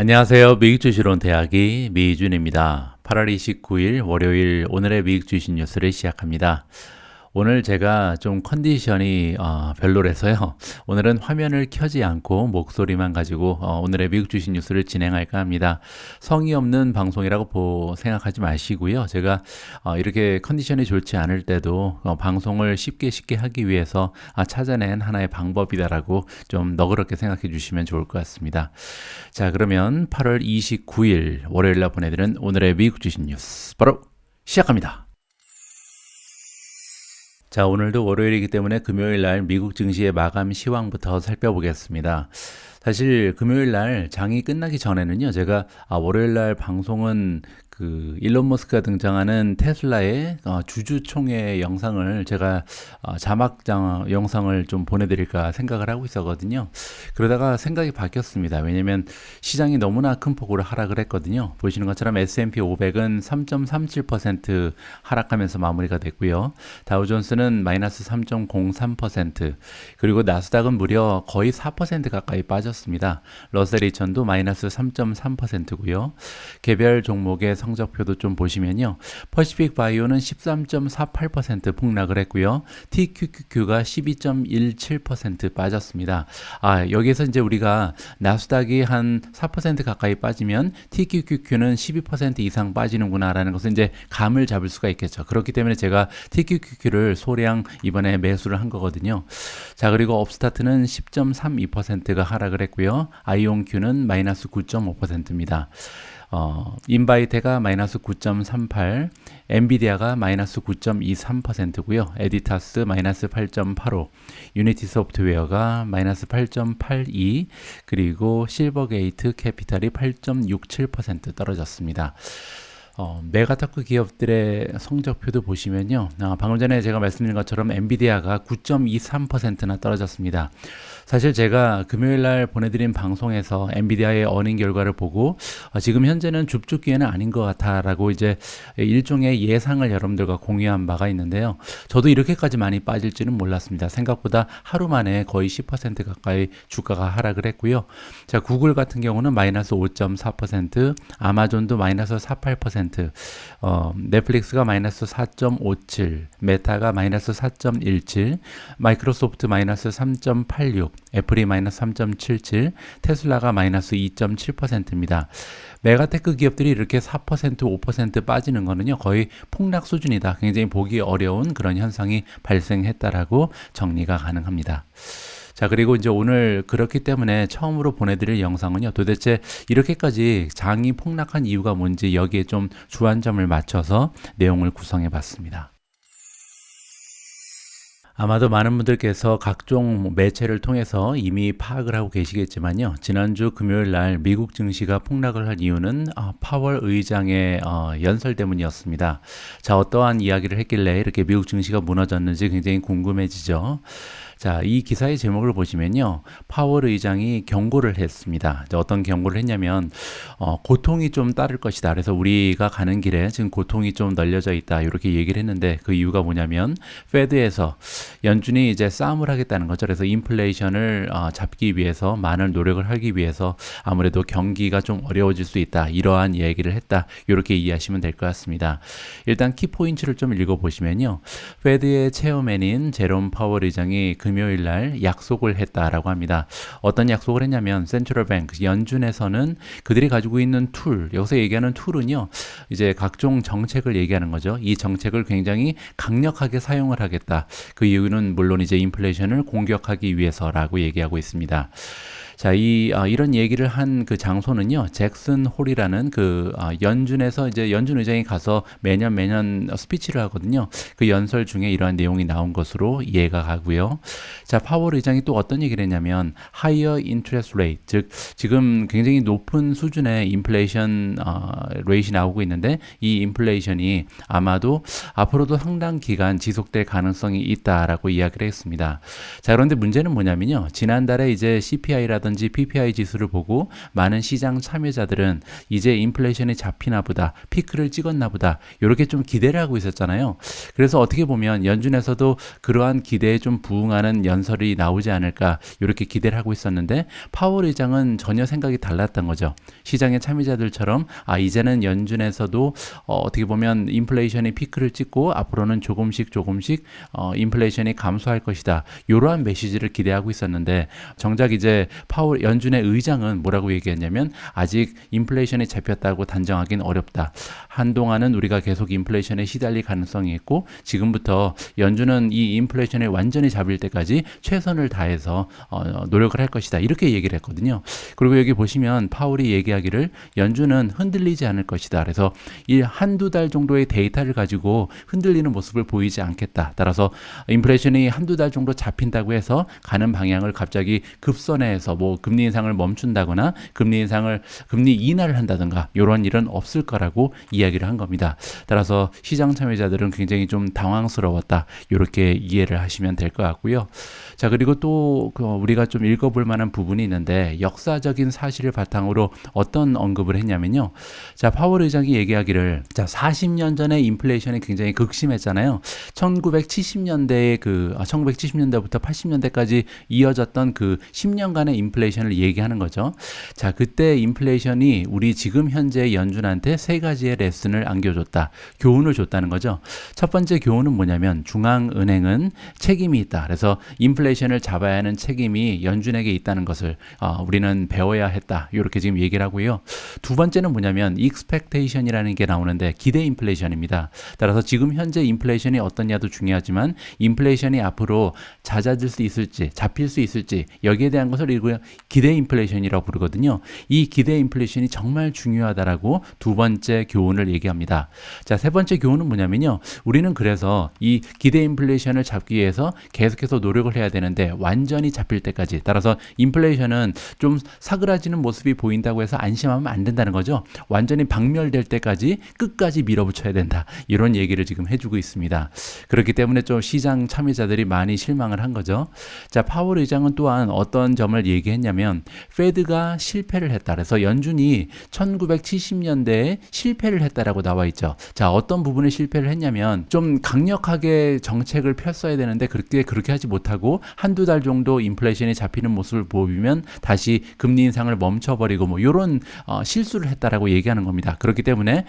안녕하세요. 미국주식론 대학이 미준입니다. 8월 29일 월요일 오늘의 미국주식 뉴스를 시작합니다. 오늘 제가 좀 컨디션이 별로라서요. 오늘은 화면을 켜지 않고 목소리만 가지고 오늘의 미국 주식 뉴스를 진행할까 합니다. 성의 없는 방송이라고 생각하지 마시고요. 제가 이렇게 컨디션이 좋지 않을 때도 방송을 쉽게 하기 위해서 찾아낸 하나의 방법이다라고 좀 너그럽게 생각해 주시면 좋을 것 같습니다. 자, 그러면 8월 29일 월요일 날 보내드리는 오늘의 미국 주식 뉴스 바로 시작합니다. 자, 오늘도 월요일이기 때문에 금요일 날 미국 증시의 마감 시황부터 살펴보겠습니다. 사실 금요일 날 장이 끝나기 전에는요, 제가 월요일 날 방송은 그 일론 머스크가 등장하는 테슬라의 주주총회 영상을 제가 자막장 영상을 좀 보내드릴까 생각을 하고 있었거든요. 그러다가 생각이 바뀌었습니다. 왜냐면 시장이 너무나 큰 폭으로 하락을 했거든요. 보시는 것처럼 S&P 500은 3.37% 하락하면서 마무리가 됐고요. 다우존스는 마이너스 3.03%, 그리고 나스닥은 무려 거의 4% 가까이 빠졌습니다. 러셀 2000도 마이너스 3.3%고요. 개별 종목의 성적표도 좀 보시면요. 퍼시픽 바이오는 13.48% 폭락을 했고요. TQQQ가 12.17% 빠졌습니다. 여기에서 이제 우리가 나스닥이 한 4% 가까이 빠지면 TQQQ는 12% 이상 빠지는구나라는 것을 이제 감을 잡을 수가 있겠죠. 그렇기 때문에 제가 TQQQ를 소량 이번에 매수를 한 거거든요. 자, 그리고 업스타트는 10.32%가 하락을 했고요. 아이온큐는 마이너스 9.5%입니다. 인바이테가 마이너스 9.38, 엔비디아가 마이너스 9.23%고요. 에디타스 마이너스 8.85, 유니티 소프트웨어가 마이너스 8.82, 그리고 실버게이트 캐피탈이 8.67% 떨어졌습니다. 메가테크 기업들의 성적표도 보시면요. 방금 전에 제가 말씀드린 것처럼 엔비디아가 9.23%나 떨어졌습니다. 사실 제가 금요일 날 보내드린 방송에서 엔비디아의 어닝 결과를 보고 지금 현재는 줍줍기에는 아닌 것 같아라고 이제 일종의 예상을 여러분들과 공유한 바가 있는데요. 저도 이렇게까지 많이 빠질지는 몰랐습니다. 생각보다 하루 만에 거의 10% 가까이 주가가 하락을 했고요. 자, 구글 같은 경우는 마이너스 5.4%, 아마존도 마이너스 4.8%, 넷플릭스가 마이너스 4.57, 메타가 마이너스 4.17, 마이크로소프트 마이너스 3.86, 애플이 마이너스 3.77, 테슬라가 마이너스 2.7%입니다. 메가테크 기업들이 이렇게 4%, 5% 빠지는 거는요, 거의 폭락 수준이다. 굉장히 보기 어려운 그런 현상이 발생했다라고 정리가 가능합니다. 자, 그리고 이제 오늘 그렇기 때문에 처음으로 보내드릴 영상은요, 도대체 이렇게까지 장이 폭락한 이유가 뭔지 여기에 좀 주안점을 맞춰서 내용을 구성해 봤습니다. 아마도 많은 분들께서 각종 매체를 통해서 이미 파악을 하고 계시겠지만요. 지난주 금요일 날 미국 증시가 폭락을 한 이유는 파월 의장의 연설 때문이었습니다. 자, 어떠한 이야기를 했길래 이렇게 미국 증시가 무너졌는지 굉장히 궁금해지죠. 자, 이 기사의 제목을 보시면요. 파월 의장이 경고를 했습니다. 어떤 경고를 했냐면 고통이 좀 따를 것이다. 그래서 우리가 가는 길에 지금 고통이 좀 널려져 있다. 이렇게 얘기를 했는데 그 이유가 뭐냐면 페드에서 연준이 이제 싸움을 하겠다는 거죠. 그래서 인플레이션을 잡기 위해서 많은 노력을 하기 위해서 아무래도 경기가 좀 어려워질 수 있다. 이러한 얘기를 했다. 이렇게 이해하시면 될 것 같습니다. 일단 키포인트를 좀 읽어보시면요. 페드의 체어맨인 제롬 파월 의장이 금요일 날 약속을 했다라고 합니다. 어떤 약속을 했냐면 센트럴뱅크 연준에서는 그들이 가지고 있는 툴, 여기서 얘기하는 툴은요, 이제 각종 정책을 얘기하는 거죠. 이 정책을 굉장히 강력하게 사용을 하겠다. 그 이유는 물론 이제 인플레이션을 공격하기 위해서라고 얘기하고 있습니다. 자, 이런 얘기를 한 그 장소는요, 잭슨 홀이라는 연준에서 이제 연준 의장이 가서 매년 스피치를 하거든요. 그 연설 중에 이러한 내용이 나온 것으로 이해가 가고요. 자, 파월 의장이 또 어떤 얘기를 했냐면, higher interest rate, 즉, 지금 굉장히 높은 수준의 인플레이션 레이트이 나오고 있는데, 이 인플레이션이 아마도 앞으로도 상당 기간 지속될 가능성이 있다라고 이야기를 했습니다. 자, 그런데 문제는 뭐냐면요, 지난달에 이제 CPI라든가 지수라든지 PPI 지수를 보고 많은 시장 참여자들은 이제 인플레이션이 잡히나 보다, 피크를 찍었나 보다, 이렇게 좀 기대를 하고 있었잖아요. 그래서 어떻게 보면 연준에서도 그러한 기대에 좀 부응하는 연설이 나오지 않을까 이렇게 기대를 하고 있었는데, 파월 의장은 전혀 생각이 달랐던 거죠. 시장의 참여자들처럼 이제는 연준에서도 어떻게 보면 인플레이션이 피크를 찍고 앞으로는 조금씩 인플레이션이 감소할 것이다, 이러한 메시지를 기대하고 있었는데, 정작 이제 파월 연준의 의장은 뭐라고 얘기했냐면, 아직 인플레이션이 잡혔다고 단정하기는 어렵다. 한동안은 우리가 계속 인플레이션에 시달릴 가능성이 있고, 지금부터 연준은 이 인플레이션을 완전히 잡을 때까지 최선을 다해서 노력을 할 것이다, 이렇게 얘기를 했거든요. 그리고 여기 보시면 파월이 얘기하기를 연준은 흔들리지 않을 것이다. 그래서 이 한두 달 정도의 데이터를 가지고 흔들리는 모습을 보이지 않겠다. 따라서 인플레이션이 한두 달 정도 잡힌다고 해서 가는 방향을 갑자기 급선회해서 뭐 금리 인상을 멈춘다거나 금리 인하를 한다든가 이런 일은 없을 거라고 이야기를 한 겁니다. 따라서 시장 참여자들은 굉장히 좀 당황스러웠다, 이렇게 이해를 하시면 될 것 같고요. 자, 그리고 또 우리가 좀 읽어볼 만한 부분이 있는데, 역사적인 사실을 바탕으로 어떤 언급을 했냐면요. 자, 파월 의장이 얘기하기를, 자, 40년 전에 인플레이션이 굉장히 극심했잖아요. 1970년대부터 80년대까지 이어졌던 그 10년간의 인플레이션을 얘기하는 거죠. 자, 그때 인플레이션이 우리 지금 현재 연준한테 세 가지의 레슨을 안겨줬다, 교훈을 줬다는 거죠. 첫 번째 교훈은 뭐냐면, 중앙은행은 책임이 있다. 그래서 인플레이션을 잡아야 하는 책임이 연준에게 있다는 것을 우리는 배워야 했다, 이렇게 지금 얘기를 하고요. 두 번째는 뭐냐면 expectation이라는 게 나오는데, 기대 인플레이션입니다. 따라서 지금 현재 인플레이션이 어떠냐도 중요하지만, 인플레이션이 앞으로 잦아들 수 있을지, 잡힐 수 있을지, 여기에 대한 것을 기대 인플레이션이라고 부르거든요. 이 기대 인플레이션이 정말 중요하다라고 두 번째 교훈을 얘기합니다. 자, 세 번째 교훈은 뭐냐면요. 우리는 그래서 이 기대 인플레이션을 잡기 위해서 계속해서 노력을 해야 되는데, 완전히 잡힐 때까지, 따라서 인플레이션은 좀 사그라지는 모습이 보인다고 해서 안심하면 안 된다는 거죠. 완전히 박멸될 때까지 끝까지 밀어붙여야 된다, 이런 얘기를 지금 해주고 있습니다. 그렇기 때문에 좀 시장 참여자들이 많이 실망을 한 거죠. 자, 파월 의장은 또한 어떤 점을 얘기했냐면, 페드가 실패를 했다. 그래서 연준이 1970년대에 실패를 했다라고 나와 있죠. 자, 어떤 부분에 실패를 했냐면, 좀 강력하게 정책을 폈어야 되는데 그렇게 하지 못하고 한두 달 정도 인플레이션이 잡히는 모습을 보이면 다시 금리 인상을 멈춰버리고 뭐 이런 실수를 했다라고 얘기하는 겁니다. 그렇기 때문에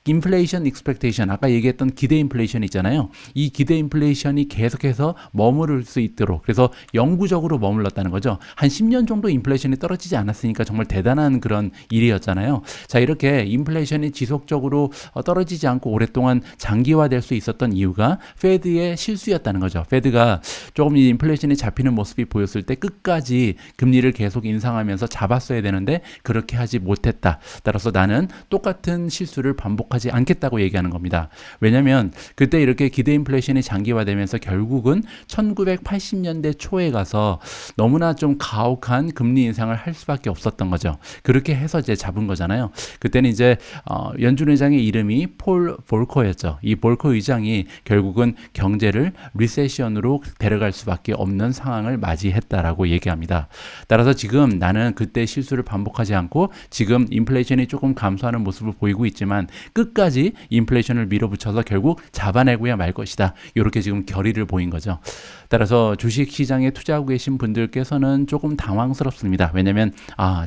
인플레이션 익스펙테이션, 아까 얘기했던 기대 인플레이션 있잖아요. 이 기대 인플레이션이 계속해서 머무를 수 있도록, 그래서 영구적으로 머물렀다는 거죠. 한 10년 정도 인플레이션이 떨어지지 않았으니까 정말 대단한 그런 일이었잖아요. 자, 이렇게 인플레이션이 지속적으로 떨어지지 않고 오랫동안 장기화될 수 있었던 이유가 페드의 실수였다는 거죠. 페드가 조금 이 인플레이션이 잡히는 모습이 보였을 때 끝까지 금리를 계속 인상하면서 잡았어야 되는데 그렇게 하지 못했다. 따라서 나는 똑같은 실수를 반복하지 않겠다고 얘기하는 겁니다. 왜냐하면 그때 이렇게 기대 인플레이션이 장기화되면서 결국은 1980년대 초에 가서 너무나 좀 가혹한 금리 인상을 할 수밖에 없었던 거죠. 그렇게 해서 이제 잡은 거잖아요. 그때는 이제 연준 의장의 이름이 폴 볼커였죠. 이 볼커 의장이 결국은 경제를 리세션으로 데려갈 수밖에 없는 상황을 맞이했다라고 얘기합니다. 따라서 지금 나는 그때 실수를 반복하지 않고 지금 인플레이션이 조금 감소하는 모습을 보이고 있지만 끝까지 인플레이션을 밀어붙여서 결국 잡아내고야 말 것이다, 이렇게 지금 결의를 보인 거죠. 따라서 주식시장에 투자하고 계신 분들께서는 조금 당황스럽습니다. 왜냐하면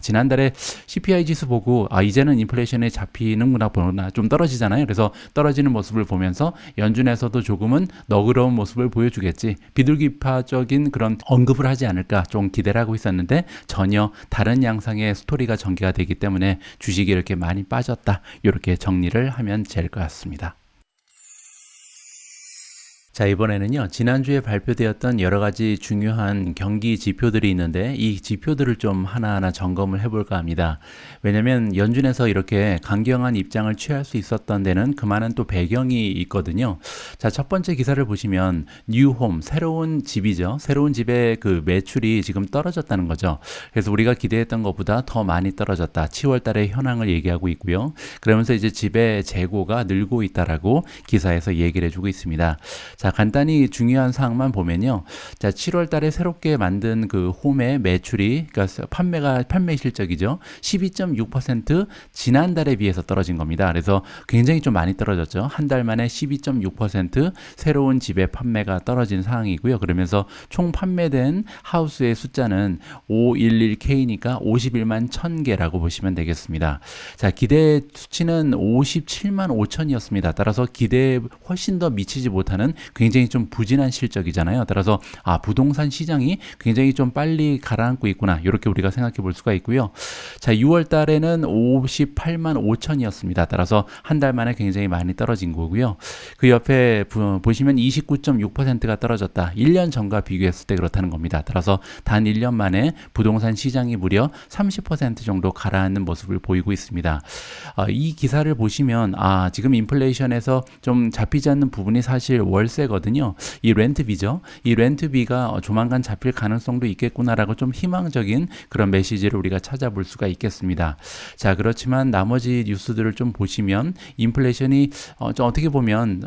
지난달에 CPI 지수 보고 이제는 인플레이션에 잡히는구나 보나 좀 떨어지잖아요. 그래서 떨어지는 모습을 보면서 연준에서도 조금은 너그러운 모습을 보여주겠지, 비둘기파적인 그런 언급을 하지 않을까 좀 기대를 하고 있었는데, 전혀 다른 양상의 스토리가 전개가 되기 때문에 주식이 이렇게 많이 빠졌다, 이렇게 정리를 하면 될 것 같습니다. 자, 이번에는요, 지난주에 발표되었던 여러 가지 중요한 경기 지표들이 있는데 이 지표들을 좀 하나하나 점검을 해볼까 합니다. 왜냐면 연준에서 이렇게 강경한 입장을 취할 수 있었던 데는 그만한 또 배경이 있거든요. 자, 첫 번째 기사를 보시면 뉴홈, 새로운 집이죠. 새로운 집의 그 매출이 지금 떨어졌다는 거죠. 그래서 우리가 기대했던 것보다 더 많이 떨어졌다, 10월 달의 현황을 얘기하고 있고요. 그러면서 이제 집의 재고가 늘고 있다라고 기사에서 얘기를 해주고 있습니다. 자, 간단히 중요한 사항만 보면요. 자, 7월 달에 새롭게 만든 그 홈의 매출이, 그러니까 판매 실적이죠. 12.6% 지난달에 비해서 떨어진 겁니다. 그래서 굉장히 좀 많이 떨어졌죠. 한 달 만에 12.6% 새로운 집의 판매가 떨어진 상황이고요. 그러면서 총 판매된 하우스의 숫자는 511K니까 51만 1000개라고 보시면 되겠습니다. 자, 기대 수치는 57만 5천이었습니다. 따라서 기대에 훨씬 더 미치지 못하는 굉장히 좀 부진한 실적이잖아요. 따라서 부동산 시장이 굉장히 좀 빨리 가라앉고 있구나, 이렇게 우리가 생각해 볼 수가 있고요. 자, 6월 달에는 58만 5천이었습니다. 따라서 한 달 만에 굉장히 많이 떨어진 거고요. 그 옆에 보시면 29.6%가 떨어졌다. 1년 전과 비교했을 때 그렇다는 겁니다. 따라서 단 1년 만에 부동산 시장이 무려 30% 정도 가라앉는 모습을 보이고 있습니다. 이 기사를 보시면 지금 인플레이션에서 좀 잡히지 않는 부분이 사실 월세거든요. 이 렌트비죠. 이 렌트비가 조만간 잡힐 가능성도 있겠구나라고 좀 희망적인 그런 메시지를 우리가 찾아볼 수가 있겠습니다. 자, 그렇지만 나머지 뉴스들을 좀 보시면 인플레이션이 좀 어떻게 보면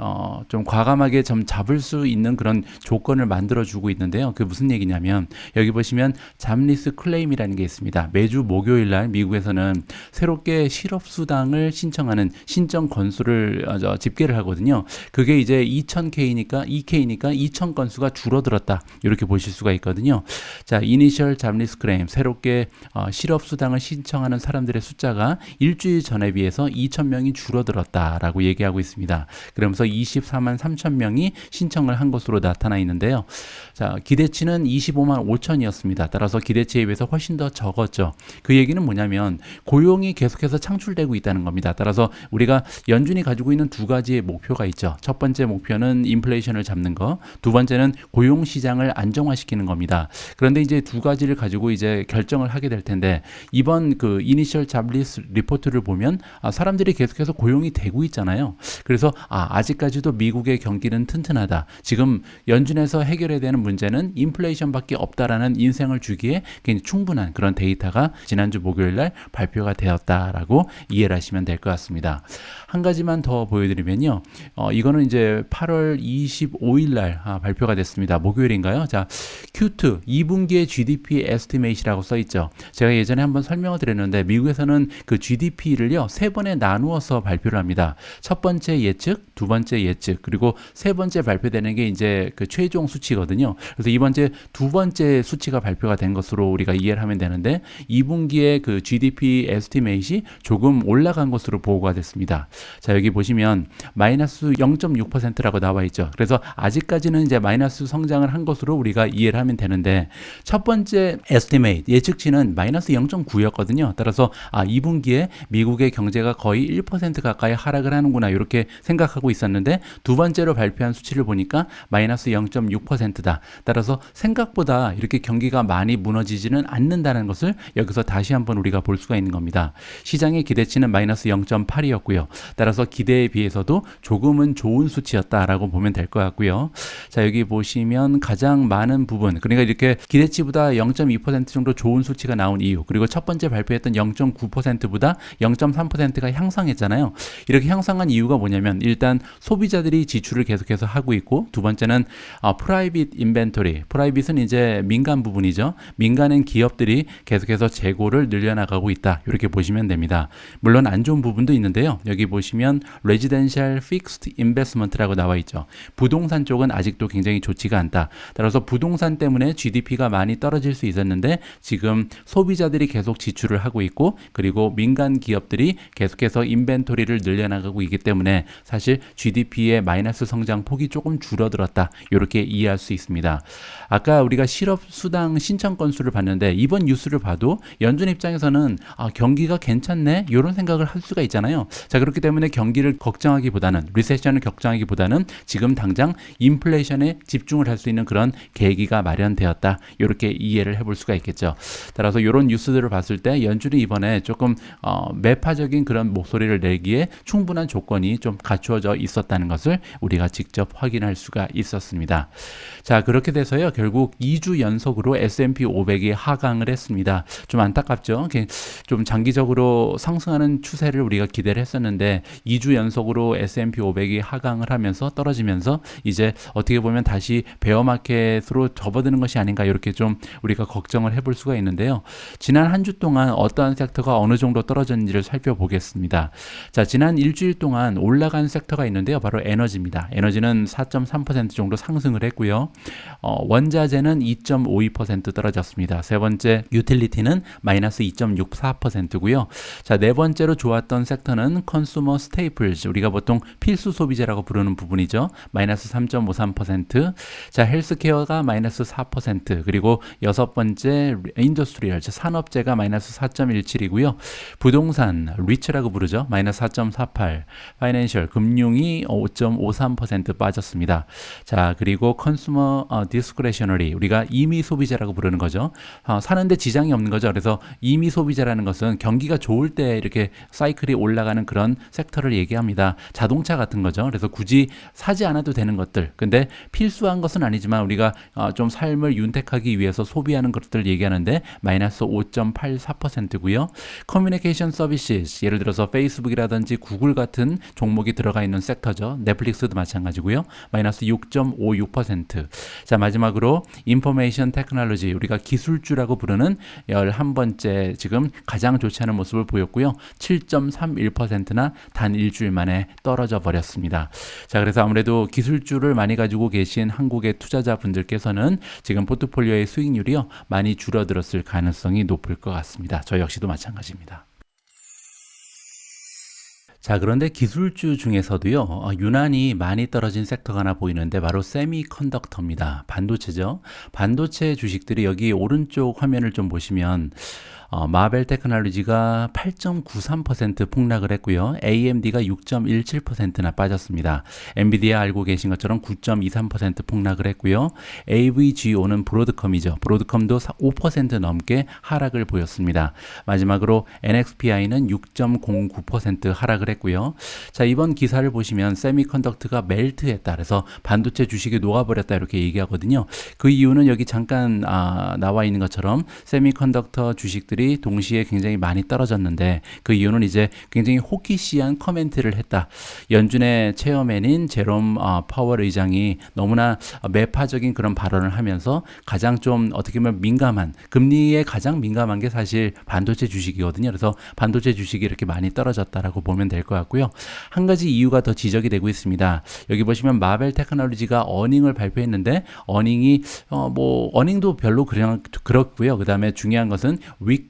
좀 과감하게 좀 잡을 수 있는 그런 조건을 만들어주고 있는데요. 그게 무슨 얘기냐면 여기 보시면 잡리스 클레임이라는 게 있습니다. 매주 목요일 날 미국에서는 새롭게 실업수당을 신청하는 신청 건수를 집계를 하거든요. 그게 이제 2000K니까 2000 건수가 줄어들었다, 이렇게 보실 수가 있거든요. 자, 이니셜 잡리스 클레임, 새롭게 실업수당을 신청하는 사람들의 숫자가 일주일 전에 비해서 2000명이 줄어들었다라고 얘기하고 있습니다. 그러면서 24만 3천 명이 신청을 한 것으로 나타나 있는데요. 자, 기대치는 25만 5천이었습니다. 따라서 기대치에 비해서 훨씬 더 적었죠. 그 얘기는 뭐냐면 고용이 계속해서 창출되고 있다는 겁니다. 따라서 우리가 연준이 가지고 있는 두 가지의 목표가 있죠. 첫 번째 목표는 인플레이션을 잡는 거, 두 번째는 고용 시장을 안정화시키는 겁니다. 그런데 이제 두 가지를 가지고 이제 결정을 하게 될 텐데, 이번 그 이니셜 잡리스 리포트를 보면 사람들이 계속해서 고용이 되고 있잖아요. 그래서 아직까지도 미국의 경기는 튼튼하다. 지금 연준에서 해결해야 되는 문제는 인플레이션밖에 없다라는 인생을 주기에 굉장히 충분한 그런 데이터가 지난주 목요일 날 발표가 되었다라고 이해를 하시면 될 것 같습니다. 한 가지만 더 보여드리면요. 이거는 이제 8월 25일 날 발표가 됐습니다. 목요일인가요? 자, Q2 2분기의 GDP 에스티메이트라고 써 있죠. 제가 예전에 한번 설명을 드렸는데 미국에서는 그 GDP를요 세 번에 나누어서 발표를 합니다. 첫 번째 예측, 두 번째 예측, 그리고 세 번째 발표되는 게 이제 그 최종 수치거든요. 그래서 이번 주 두 번째 수치가 발표가 된 것으로 우리가 이해를 하면 되는데 2분기의 그 GDP 에스티메이트이 조금 올라간 것으로 보고가 됐습니다. 자, 여기 보시면 마이너스 0.6%라고 나와 있죠. 그래서 아직까지는 이제 마이너스 성장을 한 것으로 우리가 이해를 하면 되는데 첫 번째 에스티메이트 예측치는 마이너스 0.9였거든요. 따라서 2분기에 미국의 경제가 거의 1% 가까이 하락을 하는구나, 이렇게 생각하고 있었는데 두 번째로 발표한 수치를 보니까 마이너스 0.6%다. 따라서 생각보다 이렇게 경기가 많이 무너지지는 않는다는 것을 여기서 다시 한번 우리가 볼 수가 있는 겁니다. 시장의 기대치는 마이너스 0.8이었고요. 따라서 기대에 비해서도 조금은 좋은 수치였다라고 보면 될 것 같고요. 자, 여기 보시면 가장 많은 부분, 그러니까 이렇게 기대치보다 0.2% 정도 좋은 수치가 나온 이유, 그리고 첫 번째 발표했던 0.9%보다 0.3%가 향상했잖아요. 이렇게 향상한 이유가 뭐냐면 일단 소비자들이 지출을 계속해서 하고 있고, 두 번째는 프라이빗 인벤토리, 프라이빗은 이제 민간 부분이죠. 민간인 기업들이 계속해서 재고를 늘려나가고 있다, 이렇게 보시면 됩니다. 물론 안 좋은 부분도 있는데요. 여기 보시면 레지던셜 픽스드 인베스트먼트라고 나와 있죠. 부동산 쪽은 아직도 굉장히 좋지가 않다. 따라서 부동산 때문에 GDP가 많이 떨어질 수 있었는데 지금 소비자들이 계속 지출을 하고 있고, 그리고 민간 기업들이 계속해서 인벤토리를 늘려나가고 있기 때문에 사실 GDP의 마이너스 성장 폭이 조금 줄어들었다, 이렇게 이해할 수 있습니다. 아까 우리가 실업수당 신청 건수를 봤는데 이번 뉴스를 봐도 연준 입장에서는 경기가 괜찮네, 이런 생각을 할 수가 있잖아요. 자, 그렇기 때문에 경기를 걱정하기보다는, 리세션을 걱정하기보다는 지금 당장 인플레이션에 집중을 할 수 있는 그런 계기가 마련되었다, 이렇게 이해를 해볼 수가 있겠죠. 따라서 이런 뉴스들을 봤을 때 연준이 이번에 조금 매파적인 그런 목소리를 내기에 충분한 조건이 좀 갖추어져 있었다는 것을 우리가 직접 확인할 수가 있었습니다. 자, 그렇게 돼서요 결국 2주 연속으로 S&P 500이 하강을 했습니다. 좀 안타깝죠. 좀 장기적으로 상승하는 추세를 우리가 기대를 했었는데 2주 연속으로 S&P 500이 하강을 하면서 떨어지면서 하면서 이제 어떻게 보면 다시 베어마켓으로 접어드는 것이 아닌가 이렇게 좀 우리가 걱정을 해볼 수가 있는데요. 지난 한 주 동안 어떠한 섹터가 어느 정도 떨어졌는지를 살펴보겠습니다. 자, 지난 일주일 동안 올라간 섹터가 있는데요. 바로 에너지입니다. 에너지는 4.3% 정도 상승을 했고요. 원자재는 2.52% 떨어졌습니다. 세 번째 유틸리티는 마이너스 2.64%고요. 자, 네 번째로 좋았던 섹터는 컨슈머 스테이플즈, 우리가 보통 필수 소비재라고 부르는 부분이죠. 마이너스 3.53%. 자, 헬스케어가 마이너스 4%. 그리고 여섯 번째 인더스트리얼, 산업재가 마이너스 4.17이고요. 부동산 리츠라고 부르죠. 마이너스 4.48. 파이낸셜 금융이 5.53% 빠졌습니다. 자, 그리고 컨슈머 디스크레셔너리, 우리가 임의 소비재라고 부르는 거죠. 사는데 지장이 없는 거죠. 그래서 임의 소비재라는 것은 경기가 좋을 때 이렇게 사이클이 올라가는 그런 섹터를 얘기합니다. 자동차 같은 거죠. 그래서 굳이 사지 않아도 되는 것들, 근데 필수한 것은 아니지만 우리가 좀 삶을 윤택하기 위해서 소비하는 것들을 얘기하는데 마이너스 5.84%고요. 커뮤니케이션 서비스, 예를 들어서 페이스북이라든지 구글 같은 종목이 들어가 있는 섹터죠. 넷플릭스도 마찬가지고요. 마이너스 6.56%. 자, 마지막으로 인포메이션 테크놀로지, 우리가 기술주라고 부르는 11번째 지금 가장 좋지 않은 모습을 보였고요. 7.31%나 단 일주일 만에 떨어져 버렸습니다. 자, 그래서 아무래도 기술주를 많이 가지고 계신 한국의 투자자분들께서는 지금 포트폴리오의 수익률이요 많이 줄어들었을 가능성이 높을 것 같습니다. 저 역시도 마찬가지입니다. 자, 그런데 기술주 중에서도요, 유난히 많이 떨어진 섹터가 하나 보이는데 바로 세미컨덕터입니다. 반도체죠. 반도체 주식들이 여기 오른쪽 화면을 좀 보시면 마벨 테크놀로지가 8.93% 폭락을 했고요. AMD가 6.17%나 빠졌습니다. 엔비디아 알고 계신 것처럼 9.23% 폭락을 했고요. AVGO는 브로드컴이죠. 브로드컴도 5% 넘게 하락을 보였습니다. 마지막으로 NXPI는 6.09% 하락을 했고요. 자, 이번 기사를 보시면 세미컨덕터가 멜트했다. 그래서 반도체 주식이 녹아버렸다 이렇게 얘기하거든요. 그 이유는 여기 잠깐 나와 있는 것처럼 세미컨덕터 주식들이 동시에 굉장히 많이 떨어졌는데 그 이유는 이제 굉장히 호키시한 커멘트를 했다. 연준의 체어맨인 제롬 파월 의장이 너무나 매파적인 그런 발언을 하면서 가장 좀 어떻게 보면 민감한, 금리에 가장 민감한 게 사실 반도체 주식이거든요. 그래서 반도체 주식이 이렇게 많이 떨어졌다라고 보면 될 것 같고요. 한 가지 이유가 더 지적이 되고 있습니다. 여기 보시면 마벨 테크놀로지가 어닝을 발표했는데 어닝이 어닝도 별로 그냥 그렇고요. 그 다음에 중요한 것은 weak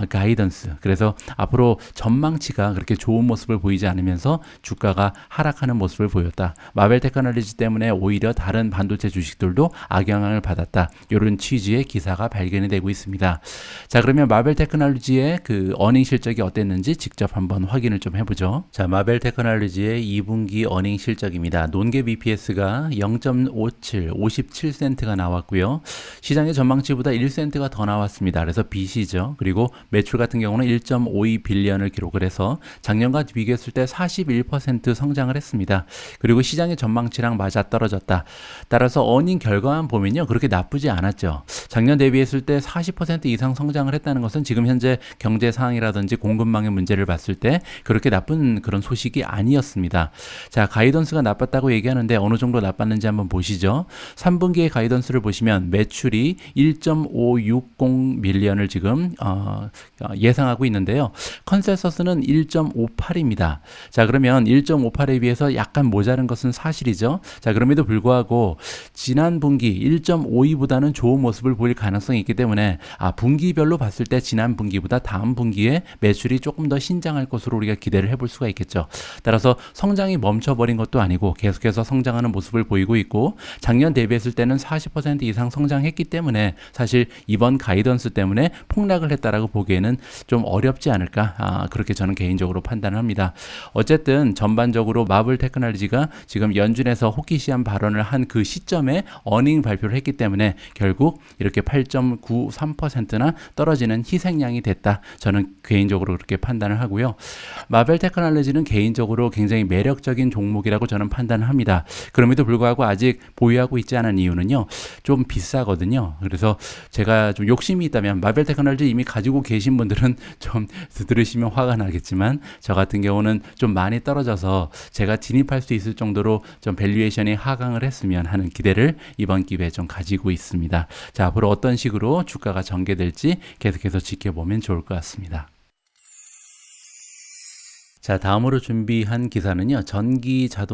가이던스. 그래서 앞으로 전망치가 그렇게 좋은 모습을 보이지 않으면서 주가가 하락하는 모습을 보였다. 마벨 테크놀로지 때문에 오히려 다른 반도체 주식들도 악영향을 받았다. 이런 취지의 기사가 발견이 되고 있습니다. 자, 그러면 마벨 테크놀로지의 그 어닝 실적이 어땠는지 직접 한번 확인을 좀 해보죠. 자, 마벨 테크놀로지의 2분기 어닝 실적입니다. 논GAAP EPS가 0.57, 57센트가 나왔고요. 시장의 전망치보다 1센트가 더 나왔습니다. 그래서 빚이죠. 그리고 매출 같은 경우는 1.52 빌리언을 기록을 해서 작년과 비교했을 때 41% 성장을 했습니다. 그리고 시장의 전망치랑 맞아 떨어졌다. 따라서 어닝 결과만 보면요, 그렇게 나쁘지 않았죠. 작년 대비했을 때 40% 이상 성장을 했다는 것은 지금 현재 경제 상황이라든지 공급망의 문제를 봤을 때 그렇게 나쁜 그런 소식이 아니었습니다. 자, 가이던스가 나빴다고 얘기하는데 어느 정도 나빴는지 한번 보시죠. 3분기의 가이던스를 보시면 매출이 1.560 밀리언을 지금 예상하고 있는데요. 컨센서스는 1.58입니다. 자, 그러면 1.58에 비해서 약간 모자른 것은 사실이죠. 자, 그럼에도 불구하고 지난 분기 1.52보다는 좋은 모습을 보일 가능성이 있기 때문에 분기별로 봤을 때 지난 분기보다 다음 분기에 매출이 조금 더 신장할 것으로 우리가 기대를 해볼 수가 있겠죠. 따라서 성장이 멈춰버린 것도 아니고 계속해서 성장하는 모습을 보이고 있고 작년 대비했을 때는 40% 이상 성장했기 때문에 사실 이번 가이던스 때문에 폭락을 했다라고 보기에는 좀 어렵지 않을까, 그렇게 저는 개인적으로 판단을 합니다. 어쨌든 전반적으로 마블 테크놀로지가 지금 연준에서 호키시한 발언을 한 그 시점에 어닝 발표를 했기 때문에 결국 이렇게 8.93%나 떨어지는 희생양이 됐다. 저는 개인적으로 그렇게 판단을 하고요. 마벨 테크놀로지는 개인적으로 굉장히 매력적인 종목이라고 저는 판단을 합니다. 그럼에도 불구하고 아직 보유하고 있지 않은 이유는요, 좀 비싸거든요. 그래서 제가 좀 욕심이 있다면 마벨 테크놀로지 이미 가지고 계신 분들은 좀 들으시면 화가 나겠지만 저 같은 경우는 좀 많이 떨어져서 제가 진입할 수 있을 정도로 좀 밸류에이션이 하강을 했으면 하는 기대를 이번 기회에 좀 가지고 있습니다. 자, 앞으로 어떤 식으로 주가가 전개될지 계속해서 지켜보면 좋을 것 같습니다. 자, 다음으로 준비한 기사는요, 전기차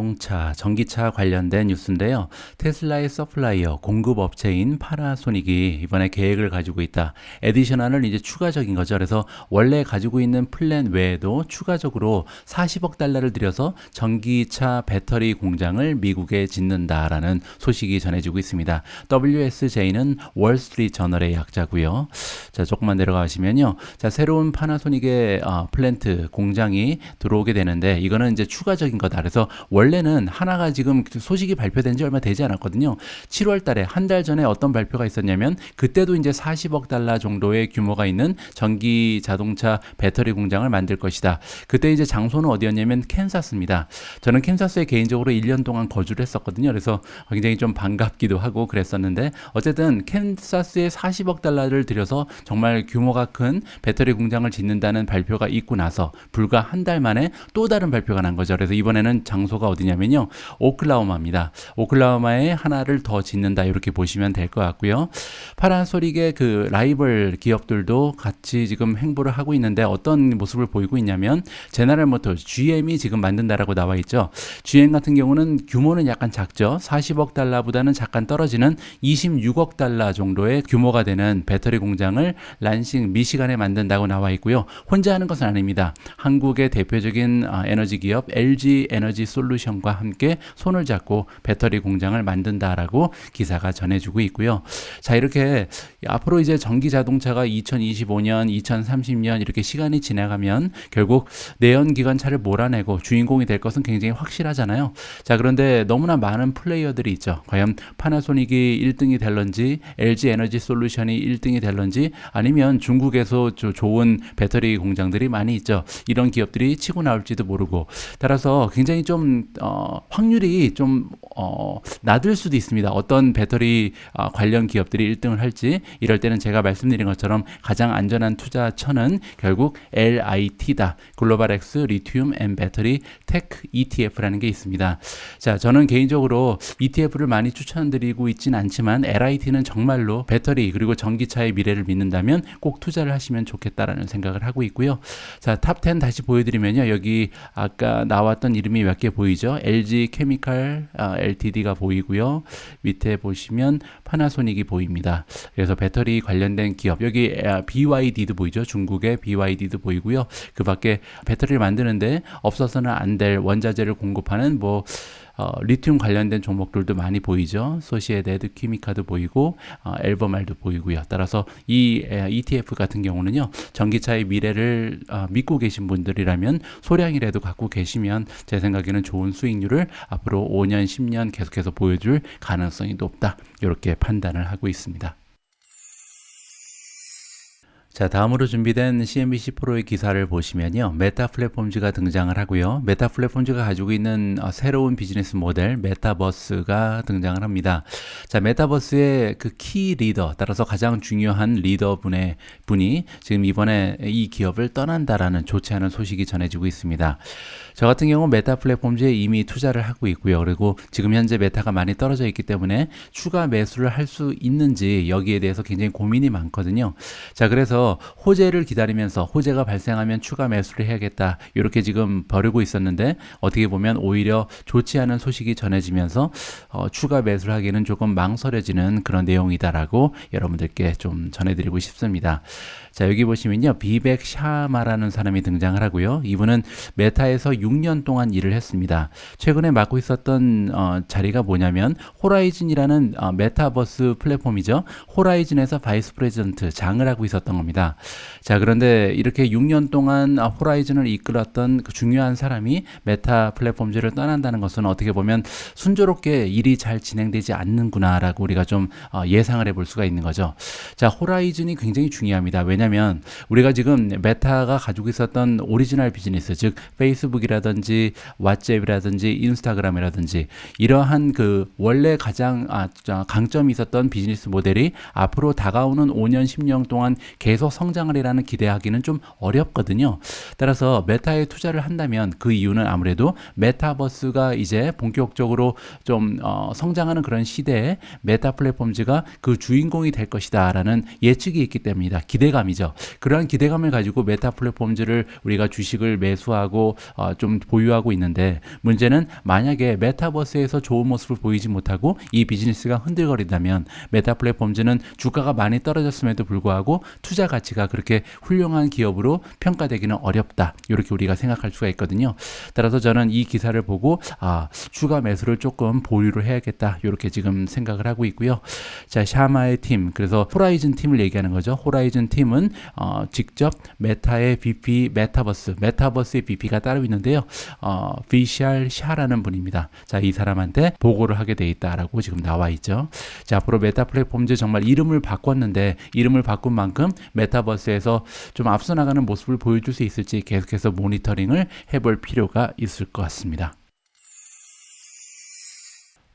관련된 뉴스인데요. 테슬라의 서플라이어, 공급업체인 파나소닉이 이번에 계획을 가지고 있다. 에디셔널은 이제 추가적인 거죠. 그래서 원래 가지고 있는 플랜 외에도 추가적으로 40억 달러를 들여서 전기차 배터리 공장을 미국에 짓는다라는 소식이 전해지고 있습니다. WSJ는 월스트리트 저널의 약자고요. 자, 조금만 내려가시면요. 자, 새로운 파나소닉의 플랜트 공장이 들어오게 되는데 이거는 이제 추가적인 거다. 그래서 원래는 하나가 지금 소식이 발표된 지 얼마 되지 않았거든요. 7월 달에 한 달 전에 어떤 발표가 있었냐면 그때도 이제 40억 달러 정도의 규모가 있는 전기 자동차 배터리 공장을 만들 것이다. 그때 이제 장소는 어디였냐면 캔사스입니다. 저는 캔사스에 개인적으로 1년 동안 거주를 했었거든요. 그래서 굉장히 좀 반갑기도 하고 그랬었는데 어쨌든 캔사스에 40억 달러를 들여서 정말 규모가 큰 배터리 공장을 짓는다는 발표가 있고 나서 불과 한 달 만에 또 다른 발표가 난 거죠. 그래서 이번에는 장소가 어디냐면요, 오클라호마입니다. 오클라호마에 하나를 더 짓는다, 이렇게 보시면 될 것 같고요. 파나소닉의 그 라이벌 기업들도 같이 지금 행보를 하고 있는데 어떤 모습을 보이고 있냐면 제너럴 모터스, GM이 지금 만든다라고 나와 있죠. GM 같은 경우는 규모는 약간 작죠. 40억 달러보다는 잠깐 떨어지는 26억 달러 정도의 규모가 되는 배터리 공장을 란싱 미시간에 만든다고 나와 있고요. 혼자 하는 것은 아닙니다. 한국의 대표적인 에너지 기업 LG 에너지 솔루션과 함께 손을 잡고 배터리 공장을 만든다라고 기사가 전해주고 있고요. 자, 이렇게 앞으로 이제 전기 자동차가 2025년, 2030년 이렇게 시간이 지나가면 결국 내연기관차를 몰아내고 주인공이 될 것은 굉장히 확실하잖아요. 자, 그런데 너무나 많은 플레이어들이 있죠. 과연 파나소닉이 1등이 될런지, LG 에너지 솔루션이 1등이 될런지, 아니면 중국에서 좋은 배터리 공장들이 많이 있죠. 이런 기업들이 치고 나올지도 모르고, 따라서 굉장히 좀 확률이 좀 낮을 수도 있습니다. 어떤 배터리 관련 기업들이 1등을 할지. 이럴 때는 제가 말씀드린 것처럼 가장 안전한 투자처는 결국 LIT다. 글로벌 엑스 리튬 앤 배터리 테크 ETF라는 게 있습니다. 자, 저는 개인적으로 ETF를 많이 추천드리고 있진 않지만 LIT는 정말로 배터리 그리고 전기차의 미래를 믿는다면 꼭 투자를 하시면 좋겠다라는 생각을 하고 있고요. 자, 탑10 다시 보여드리면요, 여기 아까 나왔던 이름이 몇 개 보이죠? LG 케미칼 LTD가 보이고요. 밑에 보시면 파나소닉이 보입니다. 그래서 배터리 관련된 기업, 여기 BYD도 보이죠? 중국의 BYD도 보이고요. 그 밖에 배터리를 만드는데 없어서는 안 될 원자재를 공급하는 리튬 관련된 종목들도 많이 보이죠. 소시에데드 퀴미카도 보이고 엘버말도 보이고요. 따라서 이 ETF 같은 경우는요, 전기차의 미래를 믿고 계신 분들이라면 소량이라도 갖고 계시면 제 생각에는 좋은 수익률을 앞으로 5년, 10년 계속해서 보여줄 가능성이 높다, 이렇게 판단을 하고 있습니다. 자, 다음으로 준비된 CNBC 프로의 기사를 보시면요, 메타 플랫폼즈가 등장을 하고요. 메타 플랫폼즈가 가지고 있는 새로운 비즈니스 모델 메타버스가 등장을 합니다. 자, 메타버스의 그 키 리더, 따라서 가장 중요한 분이 지금 이번에 이 기업을 떠난다라는 좋지 않은 소식이 전해지고 있습니다. 저 같은 경우 메타 플랫폼즈에 이미 투자를 하고 있고요. 그리고 지금 현재 메타가 많이 떨어져 있기 때문에 추가 매수를 할 수 있는지 여기에 대해서 굉장히 고민이 많거든요. 자, 그래서 호재를 기다리면서 호재가 발생하면 추가 매수를 해야겠다, 이렇게 지금 벌이고 있었는데 어떻게 보면 오히려 좋지 않은 소식이 전해지면서 추가 매수를 하기에는 조금 망설여지는 그런 내용이다라고 여러분들께 좀 전해드리고 싶습니다. 자, 여기 보시면요, 비백 샤마라는 사람이 등장을 하고요. 이분은 메타에서 6년 동안 일을 했습니다. 최근에 맡고 있었던 자리가 뭐냐면 호라이즌이라는 메타버스 플랫폼이죠. 호라이즌에서 바이스 프레지던트 장을 하고 있었던 겁니다. 자, 그런데 이렇게 6년 동안 호라이즌을 이끌었던 그 중요한 사람이 메타 플랫폼즈를 떠난다는 것은 어떻게 보면 순조롭게 일이 잘 진행되지 않는구나라고 우리가 좀 예상을 해볼 수가 있는 거죠. 자, 호라이즌이 굉장히 중요합니다. 왜냐하면 우리가 지금 메타가 가지고 있었던 오리지널 비즈니스, 즉 페이스북이라든지 왓츠앱이라든지 인스타그램이라든지 이러한 그 원래 가장 강점이 있었던 비즈니스 모델이 앞으로 다가오는 5년 10년 동안 계속 계속 성장하리라는 기대하기는 좀 어렵거든요. 따라서 메타에 투자를 한다면 그 이유는 아무래도 메타버스가 이제 본격적으로 좀 성장하는 그런 시대에 메타 플랫폼즈가 그 주인공이 될 것이다 라는 예측이 있기 때문이다. 기대감이죠. 그러한 기대감을 가지고 메타 플랫폼즈를 우리가 주식을 매수하고 좀 보유하고 있는데, 문제는 만약에 메타버스에서 좋은 모습을 보이지 못하고 이 비즈니스가 흔들거린다면 메타 플랫폼즈는 주가가 많이 떨어졌음에도 불구하고 투자 가치가 그렇게 훌륭한 기업으로 평가되기는 어렵다, 이렇게 우리가 생각할 수가 있거든요. 따라서 저는 이 기사를 보고 추가 매수를 조금 보유를 해야겠다, 이렇게 지금 생각을 하고 있고요. 자, 샤마의 팀, 그래서 호라이즌 팀을 얘기하는 거죠. 호라이즌 팀은 직접 메타의 VP, 메타버스의 VP가 따로 있는데요. 비샬 샤라는 분입니다. 자, 이 사람한테 보고를 하게 돼 있다라고 지금 나와 있죠. 자, 앞으로 메타 플랫폼즈 정말 이름을 바꿨는데 이름을 바꾼 만큼 메타버스에서 좀 앞서 나가는 모습을 보여줄 수 있을지 계속해서 모니터링을 해볼 필요가 있을 것 같습니다.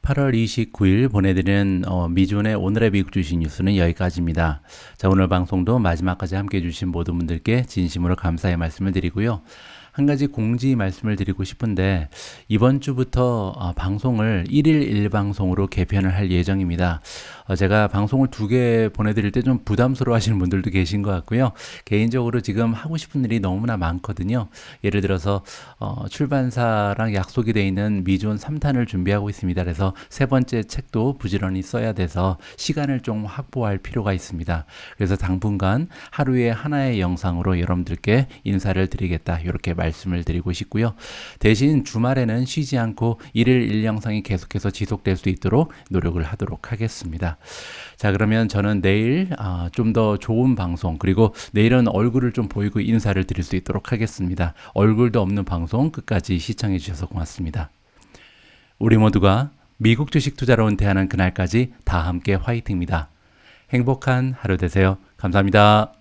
8월 29일 보내드리는 미존의 오늘의 미국 주식 뉴스는 여기까지입니다. 자, 오늘 방송도 마지막까지 함께 해주신 모든 분들께 진심으로 감사의 말씀을 드리고요. 한 가지 공지 말씀을 드리고 싶은데, 이번 주부터 방송을 1일 1방송으로 개편을 할 예정입니다. 제가 방송을 2개 보내드릴 때 좀 부담스러워 하시는 분들도 계신 것 같고요. 개인적으로 지금 하고 싶은 일이 너무나 많거든요. 예를 들어서 출판사랑 약속이 돼 있는 미존 3탄을 준비하고 있습니다. 그래서 3번째 책도 부지런히 써야 돼서 시간을 좀 확보할 필요가 있습니다. 그래서 당분간 하루에 하나의 영상으로 여러분들께 인사를 드리겠다, 이렇게 말씀을 드리고 싶고요. 대신 주말에는 쉬지 않고 1일 1영상이 계속해서 지속될 수 있도록 노력을 하도록 하겠습니다. 자, 그러면 저는 내일 좀 더 좋은 방송, 그리고 내일은 얼굴을 좀 보이고 인사를 드릴 수 있도록 하겠습니다. 얼굴도 없는 방송 끝까지 시청해 주셔서 고맙습니다. 우리 모두가 미국 주식 투자로 은퇴하는 그날까지 다 함께 화이팅입니다. 행복한 하루 되세요. 감사합니다.